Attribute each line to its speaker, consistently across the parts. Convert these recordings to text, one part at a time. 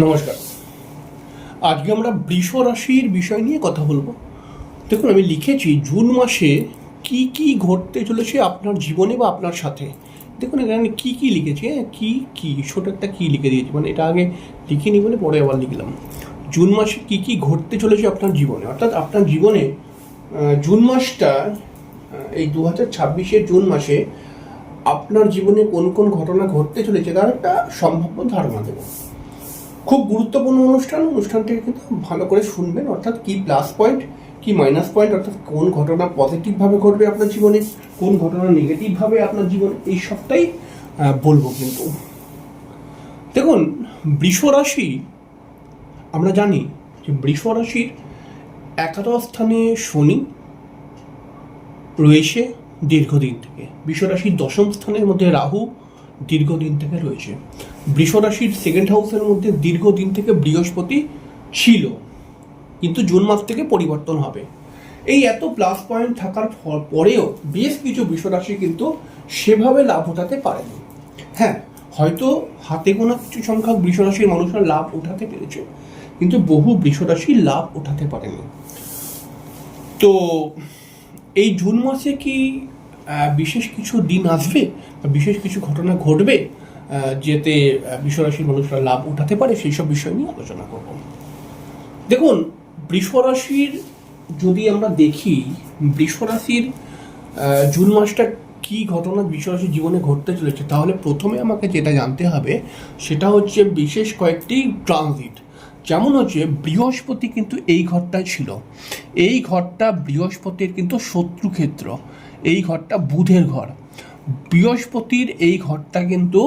Speaker 1: নমস্কার। আজকে আমরা বৃষ রাশির বিষয় নিয়ে কথা বলবো। দেখুন, আমি লিখেছি জুন মাসে কি কি ঘটতে চলেছে আপনার জীবনে বা আপনার সাথে। দেখুন এখানে কি কি লিখেছি, হ্যাঁ কি কি ছোট একটা কি লিখে দিয়েছি, মানে এটা আগে লিখিনি বলে পরে আবার লিখলাম। জুন মাসে কি কি ঘটতে চলেছে আপনার জীবনে, অর্থাৎ আপনার জীবনে জুন মাসটা, এই 2026-এর জুন মাসে আপনার জীবনে কোন কোন ঘটনা ঘটতে চলেছে তার একটা সম্ভাব্য ধারণা দেবো। খুব গুরুত্বপূর্ণ অনুষ্ঠানটিকে কিন্তু ভালো করে শুনবেন, অর্থাৎ কি প্লাস পয়েন্ট কি মাইনাস পয়েন্ট, অর্থাৎ কোন ঘটনা পজিটিভভাবে ঘটবে আপনার জীবনে, কোন ঘটনা নেগেটিভভাবে আপনার জীবনে, এই সবটাই বলবো। কিন্তু দেখুন, বৃষ রাশি, আমরা জানি যে বৃষ রাশির একাদশ স্থানে শনি রয়েছে দীর্ঘদিন থেকে। বৃষ রাশির দশম স্থানের মধ্যে রাহু দীর্ঘদিন থেকে রয়েছে। বৃষ রাশির সেকেন্ড হাউসের মধ্যে দীর্ঘদিন থেকে বৃহস্পতি ছিল, কিন্তু জুন মাস থেকে পরিবর্তন হবে। এই এত প্লাস পয়েন্ট থাকার পরেও বেশ কিছু বৃষ রাশি কিন্তু সেভাবে লাভ উঠাতে পারেনি। হ্যাঁ, হয়তো হাতে গোনা কিছু সংখ্যক বৃষ রাশির মানুষরা লাভ উঠাতে পেরেছে, কিন্তু বহু বৃষ রাশি লাভ উঠাতে পারেনি। তো এই জুন মাসে কি বিশেষ কিছু দিন আসবে, বিশেষ কিছু ঘটনা ঘটবে যেতে বৃষরাশির মানুষরা লাভ উঠাতে পারে, সেই সব বিষয় নিয়ে আলোচনা করব। দেখুন, বৃষরাশির যদি আমরা দেখি, বৃষরাশির জুন মাসটা কি ঘটনা বৃষরাশির জীবনে ঘটতে চলেছে, তাহলে প্রথমে আমাকে যেটা জানতে হবে সেটা হচ্ছে বিশেষ কয়েকটি ট্রানজিট। যেমন হচ্ছে বৃহস্পতি কিন্তু এই ঘরটায় ছিল, এই ঘরটা বৃহস্পতির কিন্তু শত্রুক্ষেত্র, এই ঘরটা বুধের ঘর। বৃহস্পতির এই ঘরটা কিন্তু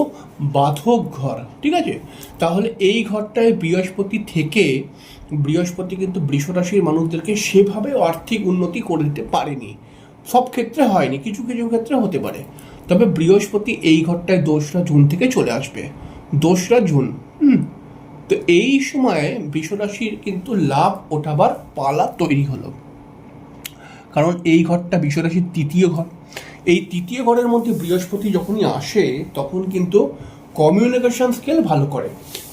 Speaker 1: বাধক ঘর, ঠিক আছে? তাহলে এই ঘরটায় বৃহস্পতি থেকে বৃহস্পতি কিন্তু বৃষরাশির মানুষদেরকে সেভাবে আর্থিক উন্নতি করে দিতে পারেনি, সব ক্ষেত্রে হয়নি, কিছু কিছু ক্ষেত্রে হতে পারে। তবে বৃহস্পতি এই ঘরটায় 2রা জুন থেকে চলে আসবে, 2রা জুন। তো এই সময়ে বৃষরাশির কিন্তু লাভ ওঠাবার পালা তৈরি হলো, কারণ এই ঘরটা বৃষরাশির তৃতীয় ঘর। এই তৃতীয় ঘরের মধ্যে বৃহস্পতি যখনই আসে তখন কিন্তু কমিউনিকেশন স্কিল ভালো করে,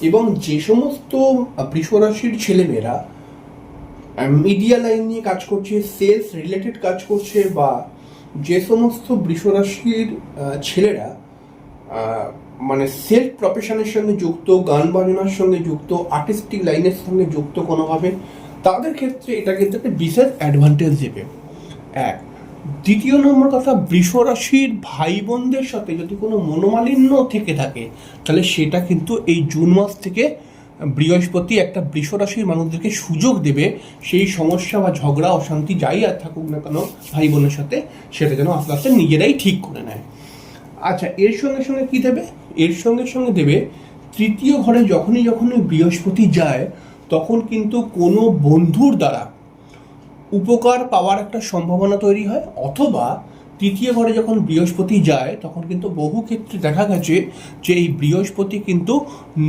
Speaker 1: এবং যে সমস্ত বৃষরাশির ছেলেমেয়েরা মিডিয়া লাইন নিয়ে কাজ করছে, সেলস রিলেটেড কাজ করছে, বা যে সমস্ত বৃষরাশির ছেলেরা মানে সেলফ প্রফেশনের সঙ্গে যুক্ত, গান বাজনার সঙ্গে যুক্ত, আর্টিস্টিক লাইনের সঙ্গে যুক্ত কোনোভাবে, তাদের ক্ষেত্রে এটা কিন্তু একটা বিশেষ অ্যাডভান্টেজ দেবে। এক, দ্বিতীয় নম্বর কথা, বৃষ রাশির ভাই বোনদের সাথে যদি কোনো মনোমালিন্য থেকে থাকে, তাহলে সেটা কিন্তু এই জুন মাস থেকে বৃহস্পতি একটা বৃষ রাশির মানুষদেরকে সুযোগ দেবে সেই সমস্যা বা ঝগড়া অশান্তি যাই আর থাকুক না কেন ভাই বোনের সাথে, সেটা যেন আস্তে আস্তে নিজেরাই ঠিক করে নেয়। আচ্ছা, এর সঙ্গে সঙ্গে কি দেবে? এর সঙ্গে সঙ্গে দেবে তৃতীয় ঘরে যখনই বৃহস্পতি যায়, তখন কিন্তু কোনো বন্ধুর দ্বারা উপকার পাওয়ার একটা সম্ভাবনা তৈরি হয়, অথবা তৃতীয় ঘরে যখন বৃহস্পতি যায় তখন কিন্তু বহু ক্ষেত্রে দেখা গেছে যে এই বৃহস্পতি কিন্তু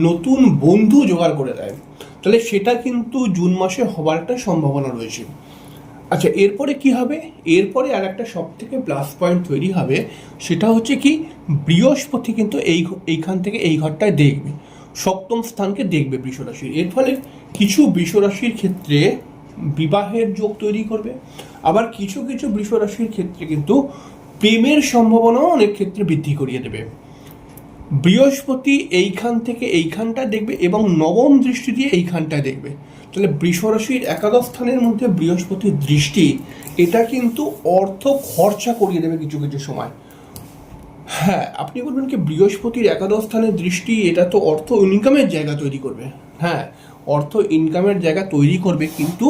Speaker 1: নতুন বন্ধু জোগাড় করে দেয়, তাহলে সেটা কিন্তু জুন মাসে হবার একটা সম্ভাবনা রয়েছে। আচ্ছা, এরপরে কি হবে? এরপরে আর একটা সব থেকে প্লাস পয়েন্ট তৈরি হবে, সেটা হচ্ছে কি, বৃহস্পতি কিন্তু এইখান থেকে এই ঘরটায় দেখবে, সপ্তম স্থানকে দেখবে বৃষরাশির। এর ফলে কিছু বৃষরাশির ক্ষেত্রে বিবাহের যোগ তৈরি করবে, আবার কিছু কিছু বৃষরাশির ক্ষেত্রে কিন্তু প্রেমের সম্ভাবনাও অনেক ক্ষেত্রে বৃদ্ধি করিয়ে দেবে। বৃহস্পতি এইখান থেকে এইখানটায় দেখবে এবং নবম দৃষ্টি দিয়ে এইখানটায় দেখবে, তাহলে বৃষরাশির একাদশ স্থানের মধ্যে বৃহস্পতির দৃষ্টি, এটা কিন্তু অর্থ খরচা করিয়ে দেবে কিছু কিছু সময়। হ্যাঁ, আপনি বলবেন কি বৃহস্পতির একাদশ স্থানের দৃষ্টি, এটা তো অর্থ ইনকামের জায়গা তৈরি করবে। হ্যাঁ, অর্থ ইনকামের জায়গা তৈরি করবে, কিন্তু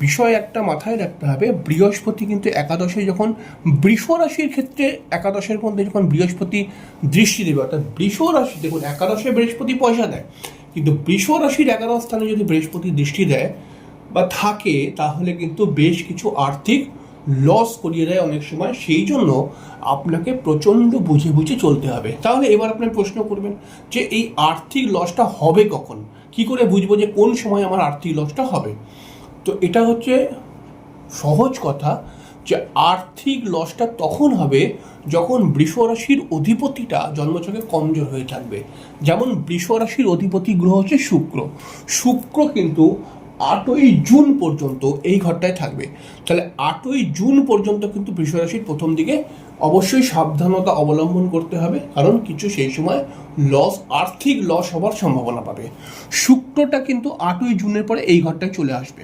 Speaker 1: বিষয় একটা মাথায় রাখতে হবে, বৃহস্পতি কিন্তু একাদশে যখন বৃষ রাশির ক্ষেত্রে একাদশের মধ্যে যখন বৃহস্পতি দৃষ্টি দেবে, অর্থাৎ বৃষ রাশি, দেখুন একাদশে বৃহস্পতি পয়সা দেয়, কিন্তু বৃষ রাশির একাদশ স্থানে যদি বৃহস্পতি দৃষ্টি দেয় বা থাকে, তাহলে কিন্তু বেশ কিছু আর্থিক লস করিয়ে দেয় অনেক সময়। সেই জন্য আপনাকে প্রচণ্ড বুঝে বুঝে চলতে হবে। তাহলে এবার আপনি প্রশ্ন করবেন যে এই আর্থিক লসটা হবে কখন, কি করে বুঝবো যে কোন সময় আমার আর্থিক লসটা হবে? তো এটা হচ্ছে সহজ কথা, যে আর্থিক লসটা তখন হবে যখন বৃষ রাশির অধিপতিটা জন্মছকে কমজোর হয়ে থাকবে। যেমন বৃষ রাশির অধিপতি গ্রহ হচ্ছে শুক্র। শুক্র কিন্তু 8ই জুন পর্যন্ত এই ঘরটায় থাকবে। তাহলে 8ই জুন পর্যন্ত কিন্তু বৃষ রাশির প্রথম দিকে অবশ্যই সাবধানতা অবলম্বন করতে হবে, কারণ কিছু সেই সময় লস, আর্থিক লস হওয়ার সম্ভাবনা পাবে। শুক্রটা কিন্তু 8ই জুনের পরে এই ঘরটায় চলে আসবে।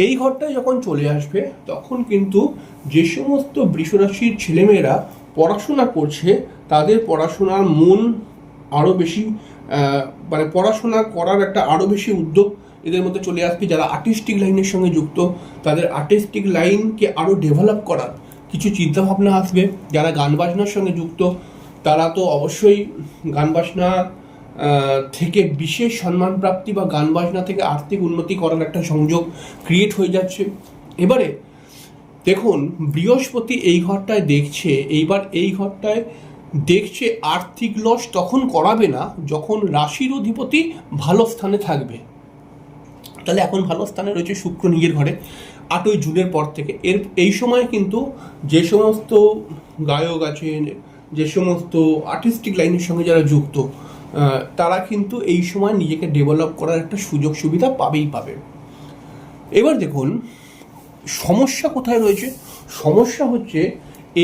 Speaker 1: এই ঘরটায় যখন চলে আসবে তখন কিন্তু যে সমস্ত বৃষ রাশির ছেলেমেয়েরা পড়াশোনা করছে তাদের পড়াশোনার মন আরও বেশি, মানে পড়াশোনা করার একটা আরও বেশি উদ্যোগ এদের মধ্যে চলে আসবে। যারা আর্টিস্টিক লাইনের সঙ্গে যুক্ত তাদের আর্টিস্টিক লাইনকে আরও ডেভেলপ করার কিছু চিন্তাভাবনা আসবে। যারা গান বাজনার সঙ্গে যুক্ত তারা তো অবশ্যই গান বাজনা থেকে বিশেষ সম্মান প্রাপ্তি বা গান বাজনা থেকে আর্থিক উন্নতি করার একটা সংযোগ ক্রিয়েট হয়ে যাচ্ছে। এবারে দেখুন, বৃহস্পতি এই ঘরটায় দেখছে, এইবার এই ঘরটায় দেখছে আর্থিক লস তখন করাবে না যখন রাশির অধিপতি ভালো স্থানে থাকবে। তাহলে এখন ভালো স্থানে রয়েছে শুক্র নিজের ঘরে 8ই জুনের পর থেকে। এই সময় কিন্তু যে সমস্ত গায়ক আছেন, যে সমস্ত আর্টিস্টিক লাইনের সঙ্গে যারা যুক্ত তারা কিন্তু এই সময় নিজেকে ডেভেলপ করার একটা সুযোগ সুবিধা পাবে। এবার দেখুন সমস্যা কোথায় রয়েছে। সমস্যা হচ্ছে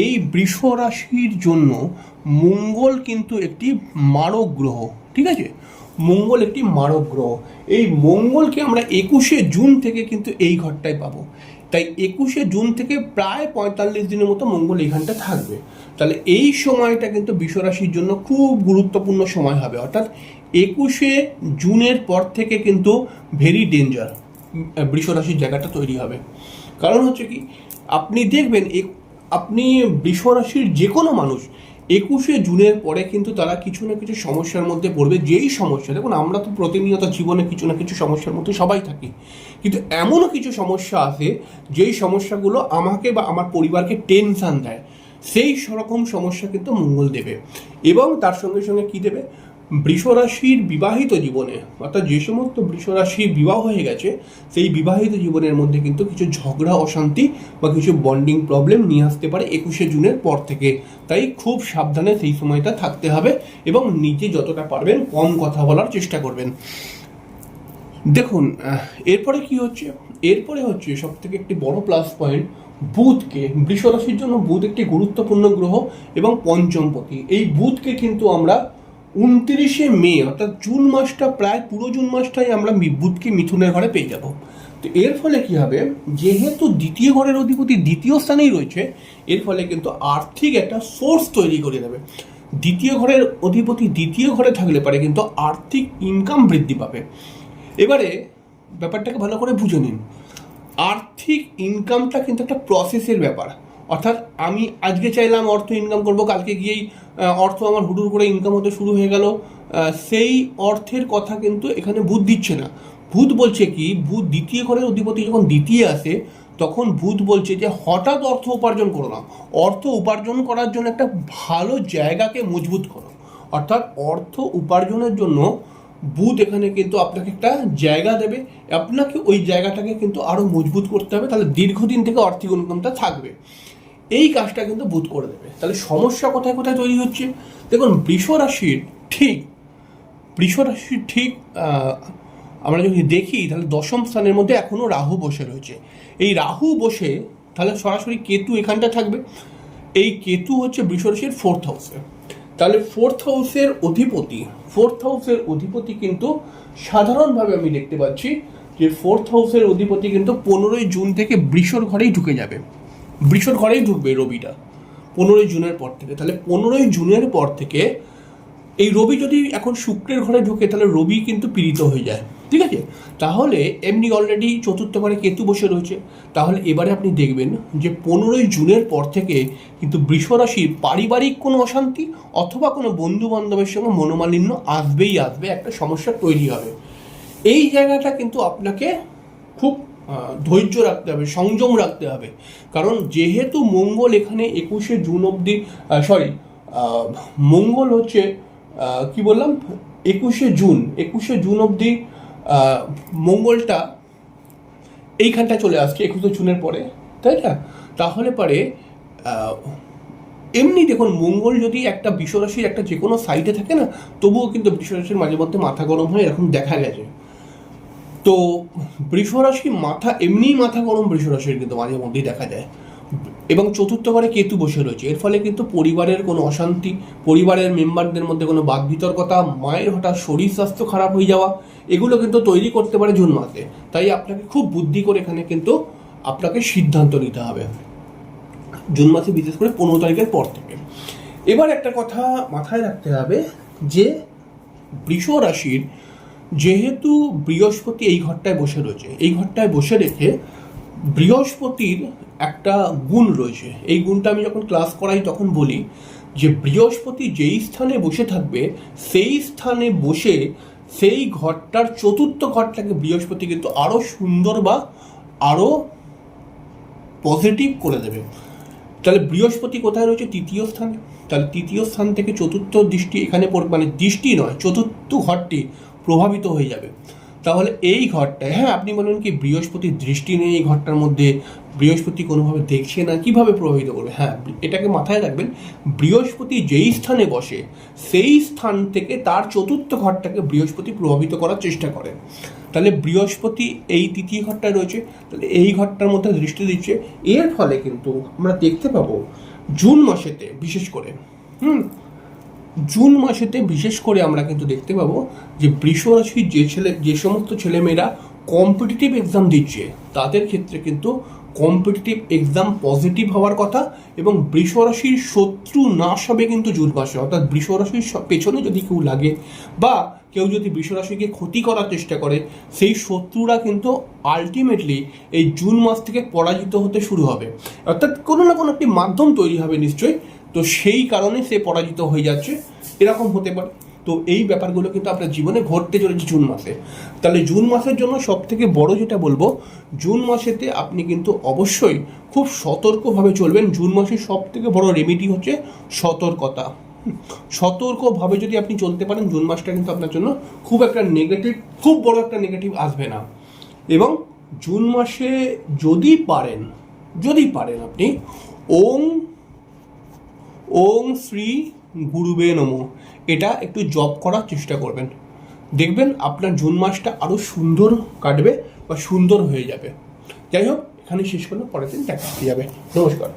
Speaker 1: এই বৃষ রাশির জন্য মঙ্গল কিন্তু একটি মারক গ্রহ, ঠিক আছে? মঙ্গল একটি মারক গ্রহ। এই মঙ্গলকে আমরা 21শে জুন থেকে কিন্তু এই ঘরটায় পাবো। তাই 21শে জুন থেকে প্রায় 45 দিনের মতো মঙ্গল এইখানটা থাকবে। তাহলে এই সময়টা কিন্তু বৃষ রাশির জন্য খুব গুরুত্বপূর্ণ সময় হবে। অর্থাৎ 21শে জুনের পর থেকে কিন্তু ভেরি ডেঞ্জার বৃষ রাশির জায়গাটা তৈরি হবে। কারণ হচ্ছে কি, আপনি দেখবেন আপনি বৃষ রাশির যে কোনো মানুষ 21শে জুনের পরে কিন্তু তারা কিছু না কিছু সমস্যার মধ্যে পড়বে। যেই সমস্যা, দেখুন আমরা তো প্রতিনিয়ত জীবনে কিছু না কিছু সমস্যার মধ্যে সবাই থাকি, কিন্তু এমনও কিছু সমস্যা আছে যেই সমস্যাগুলো আমাকে বা আমার পরিবারকে টেনশান দেয়। সেই রকম সমস্যা কিন্তু মঙ্গল দেবে। এবং তার সঙ্গে সঙ্গে কী দেবে, বৃষ রাশির বিবাহিত জীবনে, অর্থাৎ যে সমস্ত বৃষ রাশির বিবাহ হয়ে গেছে সেই বিবাহিত জীবনের মধ্যে কিন্তু কিছু ঝগড়া, অশান্তি বা কিছু বন্ডিং প্রবলেম নিয়ে আসতে পারে 21শে জুনের পর থেকে। তাই খুব সাবধানে সেই সময়টা থাকতে হবে এবং নিজে যতটা পারবেন কম কথা বলার চেষ্টা করবেন। দেখুন এরপরে কি হচ্ছে, এরপরে হচ্ছে সব থেকে একটি বড় প্লাস পয়েন্ট, বুধকে, বৃষ রাশির জন্য বুধ একটি গুরুত্বপূর্ণ গ্রহ এবং পঞ্চমপতি। এই বুধকে কিন্তু আমরা 29শে মে অর্থাৎ জুন মাসটা, প্রায় পুরো জুন মাসটাই আমরা বুধকে মিথুনের ঘরে পেয়ে যাব। তো এর ফলে কি হবে, যেহেতু দ্বিতীয় ঘরের অধিপতি দ্বিতীয় স্থানেই রয়েছে, এর ফলে কিন্তু আর্থিক একটা সোর্স তৈরি করে দেবে। দ্বিতীয় ঘরের অধিপতি দ্বিতীয় ঘরে থাকলে পারে কিন্তু আর্থিক ইনকাম বৃদ্ধি পাবে। এবারে ব্যাপারটাকে ভালো করে বুঝে নিন, আর্থিক ইনকামটা কিন্তু একটা প্রসেসের ব্যাপার। অর্থাৎ আমি আজকে চাইলাম অর্থ ইনকাম করব, কালকে গিয়েই অর্থ আমার হুড়ুর করে ইনকাম হতে শুরু হয়ে গেল, সেই অর্থের কথা কিন্তু এখানে বুধ দিচ্ছে না। বুধ বলছে কি, বুধ দ্বিতীয় ঘরের অধিপতি যখন দ্বিতীয় আসে তখন বুধ বলছে যে হঠাৎ অর্থ উপার্জন করো না, অর্থ উপার্জন করার জন্য একটা ভালো জায়গাকে মজবুত করো। অর্থাৎ অর্থ উপার্জনের জন্য বুধ এখানে কিন্তু আপনাকে একটা জায়গা দেবে, আপনাকে ওই জায়গাটাকে কিন্তু আরও মজবুত করতে হবে, তাহলে দীর্ঘদিন থেকে আর্থিক ইনকামটা থাকবে। এই কাজটা কিন্তু বুধ করে দেবে। তাহলে সমস্যা কোথায় কোথায় তৈরি হচ্ছে, দেখুন বৃষ রাশির ঠিক আমরা যদি দেখি তাহলে দশম স্থানের মধ্যে এখনও রাহু বসে রয়েছে। এই রাহু বসে তাহলে সরাসরি কেতু এখানটা থাকবে। এই কেতু হচ্ছে বৃষ রাশির 4th হাউসে। তাহলে 4th হাউসের অধিপতি কিন্তু সাধারণভাবে আমি দেখতে পাচ্ছি যে 4th হাউসের অধিপতি কিন্তু 15ই জুন থেকে বৃষর ঘরেই ঢুকে যাবে, বৃষর ঘরেই ঢুকবে রবিটা 15ই জুনের পর থেকে। তাহলে 15ই জুনের পর থেকে এই রবি যদি এখন শুক্রের ঘরে ঢুকে তাহলে রবি কিন্তু পীড়িত হয়ে যায়, ঠিক আছে? তাহলে এমনি অলরেডি 4th ঘরে কেতু বসে রয়েছে। তাহলে এবারে আপনি দেখবেন যে 15ই জুনের পর থেকে কিন্তু বৃষ রাশির পারিবারিক কোনো অশান্তি অথবা কোনো বন্ধু বান্ধবের সঙ্গে মনোমালিন্য আসবে, একটা সমস্যা তৈরি হবে। এই জায়গাটা কিন্তু আপনাকে খুব ধৈর্য রাখতে হবে, সংযম রাখতে হবে। কারণ যেহেতু মঙ্গল এখানে 21শে জুন অবধি, মঙ্গল হচ্ছে কি বললাম 21শে জুন অবধি মঙ্গলটা এইখানটা চলে আসছে 21শে জুনের পরে। তাই না? তাহলে পরে এমনি দেখুন, মঙ্গল যদি একটা বৃষরাশির একটা যে কোনো সাইডে থাকে না, তবুও কিন্তু বৃষরাশির মাঝে মধ্যে মাথা গরম হয়, এরকম দেখা গেছে। তো বৃষরাশি এমনিই মাথা গরম বৃষরাশির কিন্তু মাঝে মধ্যেই দেখা যায়। এবং চতুর্থ ঘরে কেতু বসে রয়েছে, এর ফলে কিন্তু পরিবারের কোনো অশান্তি, পরিবারের মেম্বারদের মধ্যে কোনো বাদ বিতর্কতা, মায়ের হঠাৎ শরীর স্বাস্থ্য খারাপ হয়ে যাওয়া, এগুলো কিন্তু তৈরি করতে পারে জুন মাসে। তাই আপনাকে খুব বুদ্ধি করে এখানে কিন্তু আপনাকে সিদ্ধান্ত নিতে হবে জুন মাসে, বিশেষ করে 15 তারিখের পর থেকে। এবার একটা কথা মাথায় রাখতে হবে যে বৃষ রাশির যেহেতু বৃহস্পতি এই ঘরটায় বসে রয়েছে, এই ঘরটায় বসে রেখে বৃহস্পতির একটা গুণ রয়েছে। এই গুণটা আমি যখন ক্লাস করাই তখন বলি যে বৃহস্পতি যেই স্থানে বসে থাকবে, সেই স্থানে বসে সেই ঘরটার চতুর্থ ঘরটাকে বৃহস্পতি কিন্তু আরও সুন্দর বা আরও পজিটিভ করে দেবে। তাহলে বৃহস্পতি কোথায় রয়েছে? তৃতীয় স্থানে। তাহলে তৃতীয় স্থান থেকে চতুর্থ দৃষ্টি এখানে মানে দৃষ্টি নয়, চতুর্থ ঘরটি প্রভাবিত হয়ে যাবে। তাহলে এই ঘরটায়, হ্যাঁ আপনি বলেন কি বৃহস্পতির দৃষ্টি নেই এই ঘরটার মধ্যে, বৃহস্পতি কোনোভাবে দেখছে না, কিভাবে প্রভাবিত করবে? হ্যাঁ, এটাকে মাথায় রাখবেন, বৃহস্পতি যেই স্থানে বসে সেই স্থান থেকে তার চতুর্থ ঘরটাকে বৃহস্পতি প্রভাবিত করার চেষ্টা করে। তাহলে বৃহস্পতি এই তৃতীয় ঘরটায় রয়েছে, তাহলে এই ঘরটার মধ্যে দৃষ্টি দিচ্ছে। এর ফলে কিন্তু আমরা দেখতে পাবো জুন মাসেতে বিশেষ করে জুন মাসেতে বিশেষ করে আমরা কিন্তু দেখতে পাবো যে বৃষ রাশির যে সমস্ত ছেলেমেয়েরা কম্পিটিটিভ এক্সাম দিচ্ছে, তাদের ক্ষেত্রে কিন্তু কম্পিটিটিভ এক্সাম পজিটিভ হওয়ার কথা। এবং বৃষ রাশির শত্রু নাশ হবে কিন্তু জুন মাসে। অর্থাৎ বৃষ রাশির পেছনে যদি কেউ লাগে বা কেউ যদি বৃষ রাশিকে ক্ষতি করার চেষ্টা করে, সেই শত্রুরা কিন্তু আলটিমেটলি এই জুন মাস থেকে পরাজিত হতে শুরু হবে। অর্থাৎ কোনো না কোনো একটি মাধ্যম তৈরি হবে নিশ্চয়ই, তো সেই কারণে সে পরাজিত হয়ে যাচ্ছে, এরকম হতে পারে। তো এই ব্যাপারগুলো কিন্তু আপনার জীবনে ঘটতে চলেছে জুন মাসে। তাহলে জুন মাসের জন্য সব থেকে বড় যেটা বলবো, জুন মাসেতে আপনি কিন্তু অবশ্যই খুব সতর্কভাবে চলবেন। জুন মাসের সব থেকে বড় রেমেডি হচ্ছে সতর্কতা। সতর্কভাবে যদি আপনি চলতে পারেন, জুন মাসটা কিন্তু আপনার জন্য খুব বড় একটা নেগেটিভ আসবে না। এবং জুন মাসে যদি পারেন আপনি ওং শ্রী গুরুবে নমঃ এটা একটু জপ করার চেষ্টা করবেন, দেখবেন আপনার জুন মাসটা আরও সুন্দর কাটবে বা সুন্দর হয়ে যাবে। যাই হোক, এখানে শেষ করলে পরের দিন দেখা হয়ে যাবে। নমস্কার।